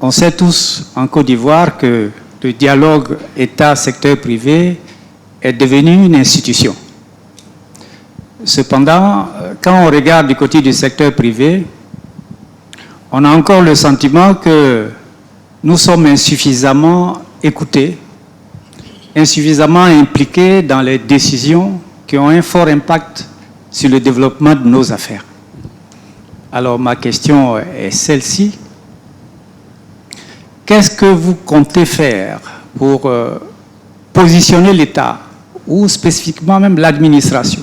On sait tous en Côte d'Ivoire que le dialogue État-secteur privé est devenu une institution. Cependant, quand on regarde du côté du secteur privé, on a encore le sentiment que nous sommes insuffisamment écoutés, insuffisamment impliqués dans les décisions qui ont un fort impact sur le développement de nos affaires. Alors ma question est celle-ci. Qu'est-ce que vous comptez faire pour positionner l'État, ou spécifiquement même l'administration,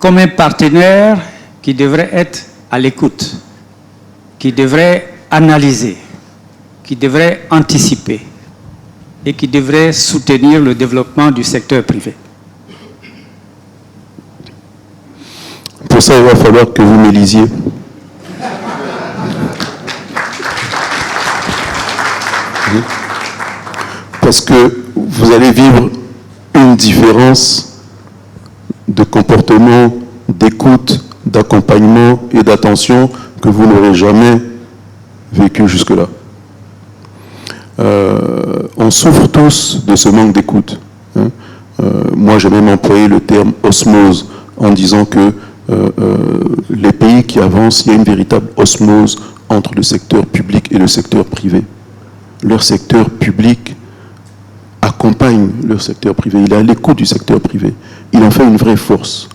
comme un partenaire qui devrait être à l'écoute, qui devrait analyser, qui devrait anticiper et qui devrait soutenir le développement du secteur privé? Pour ça, il va falloir que vous m'élisiez. Parce que vous allez vivre une différence de comportement, d'écoute, d'accompagnement et d'attention que vous n'aurez jamais vécu jusque-là. On souffre tous de ce manque d'écoute. Moi, j'ai même employé le terme osmose en disant que les pays qui avancent, il y a une véritable osmose entre le secteur public et le secteur privé. Leur secteur public accompagne leur secteur privé, il est à l'écoute du secteur privé. Il en fait une vraie force,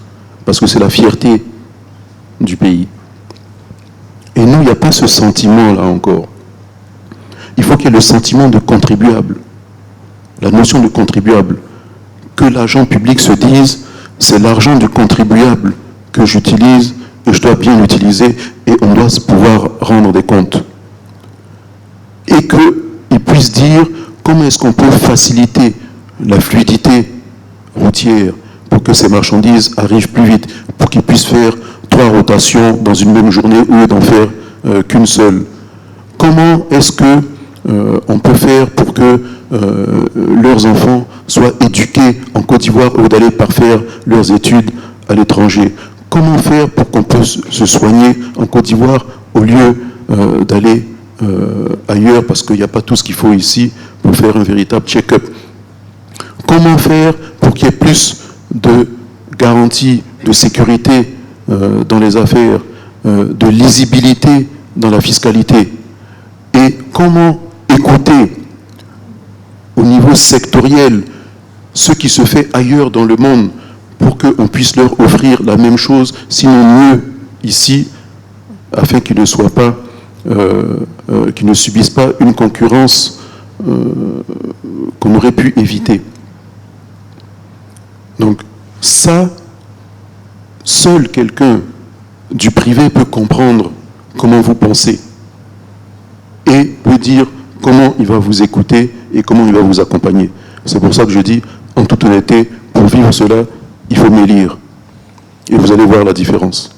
parce que c'est la fierté du pays. Et nous, il n'y a pas ce sentiment-là encore. Il faut qu'il y ait le sentiment de contribuable, la notion de contribuable. Que l'agent public se dise, c'est l'argent du contribuable que j'utilise et je dois bien l'utiliser et on doit pouvoir rendre des comptes. Et qu'il puisse dire comment est-ce qu'on peut faciliter la fluidité routière pour que ces marchandises arrivent plus vite, pour qu'ils puissent faire 3 rotations dans une même journée au lieu d'en faire qu'une seule. Comment est-ce que on peut faire pour que leurs enfants soient éduqués en Côte d'Ivoire ou d'aller parfaire leurs études à l'étranger? Comment faire pour qu'on puisse se soigner en Côte d'Ivoire au lieu d'aller ailleurs, parce qu'il n'y a pas tout ce qu'il faut ici pour faire un véritable check-up? Comment faire pour qu'il y ait plus de garanties de sécurité dans les affaires, de lisibilité dans la fiscalité? Et comment écouter au niveau sectoriel ce qui se fait ailleurs dans le monde pour qu'on puisse leur offrir la même chose, sinon mieux ici, afin qu'ils ne soient pas, qu'ils ne subissent pas une concurrence qu'on aurait pu éviter. Donc ça, seul quelqu'un du privé peut comprendre comment vous pensez et peut dire comment il va vous écouter et comment il va vous accompagner. C'est pour ça que je dis, en toute honnêteté, pour vivre cela, il faut m'élire. Et vous allez voir la différence.